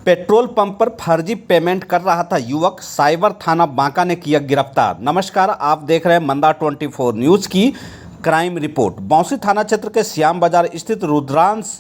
Petrol pump पर फर्जी payment कर रहा था युवक, साइबर थाना बांका ने किया गिरफ्तार। नमस्कार, आप देख रहे हैं मंदा 24 न्यूज़ की क्राइम रिपोर्ट। बौंसी थाना क्षेत्र के श्याम बाजार स्थित रुद्रांश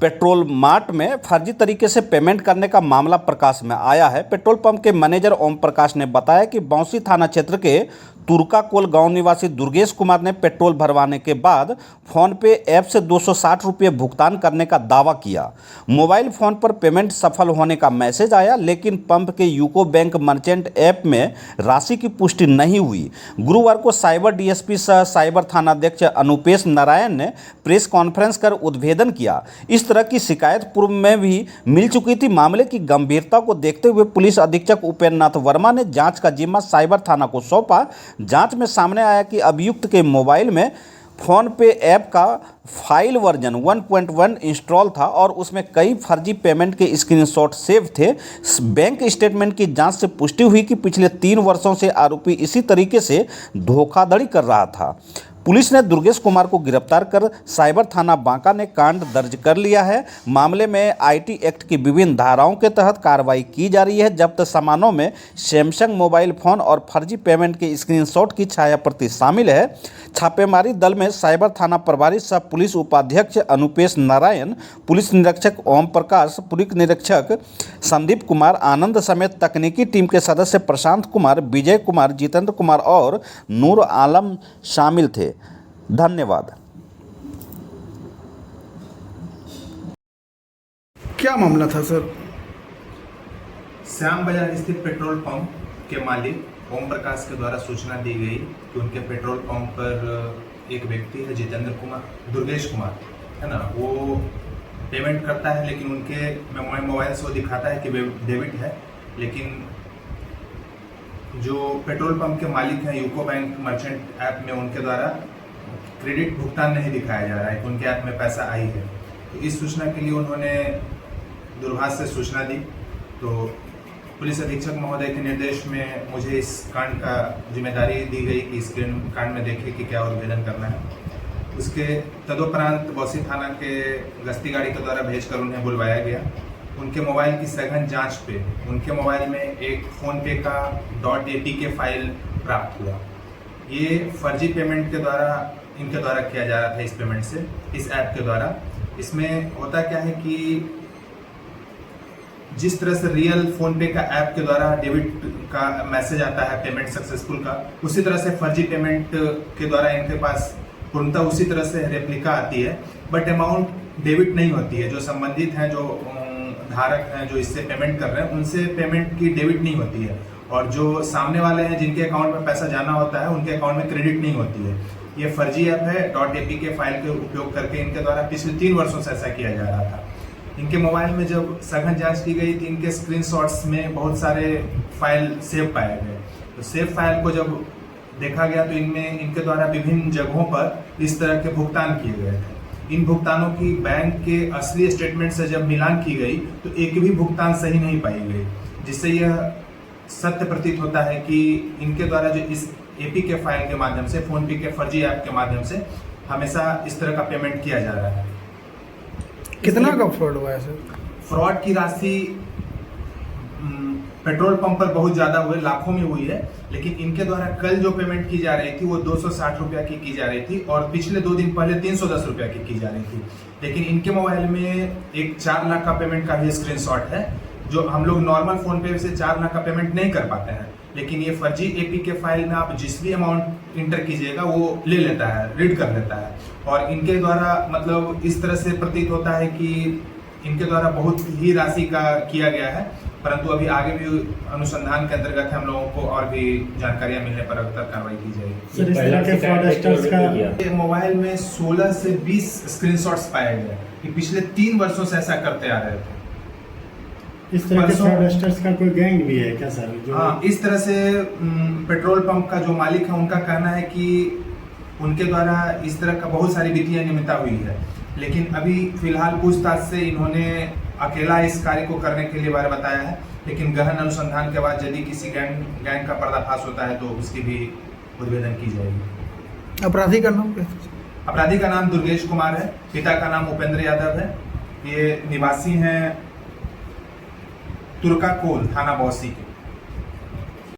पेट्रोल मार्ट में फर्जी तरीके से पेमेंट करने का मामला प्रकाश में आया है। पेट्रोल पंप के मैनेजर ओम प्रकाश ने बताया कि बौंसी थाना क्षेत्र के तुर्काकोल गांव निवासी दुर्गेश कुमार ने पेट्रोल भरवाने के बाद फ़ोन पे ऐप से 260 रुपये भुगतान करने का दावा किया। मोबाइल फ़ोन पर पेमेंट सफल होने का मैसेज आया, लेकिन पंप के यूको बैंक मर्चेंट ऐप में राशि की पुष्टि नहीं हुई। गुरुवार को साइबर डीएसपी सह साइबर थानाध्यक्ष अनुपेश नारायण ने प्रेस कॉन्फ्रेंस कर उद्भेदन किया। इस तरह की शिकायत पूर्व में भी मिल चुकी थी। मामले की गंभीरता को देखते हुए पुलिस अधीक्षक उपेंद्र नाथ वर्मा ने जांच का जिम्मा साइबर थाना को सौंपा। जांच में सामने आया कि अभियुक्त के मोबाइल में फ़ोन पे ऐप का फाइल वर्जन 1.1 इंस्टॉल था और उसमें कई फर्जी पेमेंट के screenshot save the. Bank statement की जांच से पुष्टि हुई कि पिछले 3 वर्षों से आरोपी इसी तरीके से धोखाधड़ी कर रहा था। पुलिस ने दुर्गेश कुमार को गिरफ्तार कर साइबर थाना बांका ने कांड दर्ज कर लिया है। मामले में आईटी एक्ट की विभिन्न धाराओं के तहत कार्रवाई की जा रही है। जब्त सामानों में सैमसंग मोबाइल फ़ोन और फर्जी पेमेंट के स्क्रीनशॉट की छाया प्रति शामिल है। छापेमारी दल में साइबर थाना प्रभारी सह पुलिस उपाध्यक्ष अनुपेश नारायण, पुलिस निरीक्षक ओम प्रकाश, पुलिस निरीक्षक संदीप कुमार आनंद समेत तकनीकी टीम के सदस्य प्रशांत कुमार, विजय कुमार, जितेंद्र कुमार और नूर आलम शामिल थे। धन्यवाद। क्या मामला था सर? श्याम बाजार स्थित पेट्रोल पंप के मालिक ओम प्रकाश के द्वारा सूचना दी गई कि उनके पेट्रोल पंप पर एक व्यक्ति है जितेंद्र कुमार, दुर्गेश कुमार है ना, वो पेमेंट करता है, लेकिन उनके मोबाइल से वो दिखाता है कि डेबिट है, लेकिन जो पेट्रोल पंप के मालिक हैं यूको बैंक मर्चेंट ऐप में उनके द्वारा क्रेडिट भुगतान नहीं दिखाया जा रहा है कि उनके ऐप में पैसा आई है। तो इस सूचना के लिए उन्होंने दूरभाष से सूचना दी। तो पुलिस अधीक्षक महोदय के निर्देश में मुझे इस कांड का जिम्मेदारी दी गई कि इस कांड में देखें कि क्या उद्भेदन करना है। उसके तदोपरांत बौंसी थाना के गश्ती गाड़ी के द्वारा भेजकर उन्हें बुलवाया गया। उनके मोबाइल की सघन जांच पे उनके मोबाइल में एक फ़ोनपे का .apk फाइल प्राप्त हुआ। ये फर्जी पेमेंट के द्वारा इनके द्वारा किया जा रहा था, इस पेमेंट से, इस ऐप के द्वारा। इसमें होता क्या है कि जिस तरह से रियल फ़ोनपे का ऐप के द्वारा डेबिट का मैसेज आता है पेमेंट सक्सेसफुल का, उसी तरह से फर्जी पेमेंट के द्वारा इनके पास पूर्णतः उसी तरह से रेप्लिका आती है, बट अमाउंट डेबिट नहीं होती है। जो संबंधित हैं, जो धारक हैं, जो इससे पेमेंट कर रहे हैं, उनसे पेमेंट की डेबिट नहीं होती है, और जो सामने वाले हैं जिनके अकाउंट में पैसा जाना होता है उनके अकाउंट में क्रेडिट नहीं होती है। ये फर्जी ऐप है। .apk फाइल के उपयोग करके इनके द्वारा पिछले 3 वर्षों से ऐसा किया जा रहा था। इनके मोबाइल में जब सघन जांच की गई तो इनके स्क्रीनशॉट्स में बहुत सारे फाइल सेव पाए गए। तो सेव फाइल को जब देखा गया तो इनमें इनके द्वारा विभिन्न जगहों पर इस तरह के भुगतान किए गए थे। इन भुगतानों की बैंक के असली स्टेटमेंट से जब मिलान की गई तो एक भी भुगतान सही नहीं पाई गई, जिससे यह सत्य प्रतीत होता है कि इनके द्वारा जो इस एपीके फाइल के माध्यम से, फ़ोनपे के फर्जी ऐप के माध्यम से हमेशा इस तरह का पेमेंट किया जा रहा है। कितना का फ्रॉड हुआ है सर? फ्रॉड की राशि पेट्रोल पंप पर बहुत ज़्यादा हुए, लाखों में हुई है, लेकिन इनके द्वारा कल जो पेमेंट की जा रही थी वो 260 रुपया की जा रही थी, और पिछले 2 दिन पहले 310 रुपया की जा रही थी। लेकिन इनके मोबाइल में एक 4 लाख का पेमेंट का भी स्क्रीनशॉट है, जो हम लोग नॉर्मल फ़ोन पे से 4 लाख का पेमेंट नहीं कर पाते हैं, लेकिन ये फर्जी एपीके फाइल में आप जिस भी अमाउंट इंटर कीजिएगा वो ले लेता है, रीड कर लेता है। और इनके द्वारा मतलब इस तरह से प्रतीत होता है कि इनके द्वारा बहुत ही राशि का किया गया है, परंतु अभी आगे भी अनुसंधान के अंतर्गत हम लोगों को और भी जानकारियां मिलने पर अगर कार्रवाई की जाएगी। सर, इस तरह के फ्रॉडस्टर्स का मोबाइल में 16 से 20 स्क्रीनशॉट्स पाए गए कि पिछले 3 वर्षों से ऐसा करते आ रहे थे। इस तरह के फ्रॉडस्टर्स का कोई गैंग भी है क्या सर? हाँ, इस तरह से पेट्रोल पंप का जो मालिक है उनका कहना है कि उनके द्वारा इस तरह का बहुत सारी वित्तीय अनियमितता हुई है, लेकिन अभी फिलहाल पूछताछ से इन्होंने अकेला इस कार्य को करने के लिए बारे बताया है, लेकिन गहन अनुसंधान के बाद यदि किसी गैंग का पर्दाफाश होता है तो उसकी भी उद्भेदन की जाएगी। अपराधी का नाम क्या? अपराधी का नाम दुर्गेश कुमार है, पिता का नाम उपेंद्र यादव है। ये निवासी हैं तुर्का कोल थाना बौसी के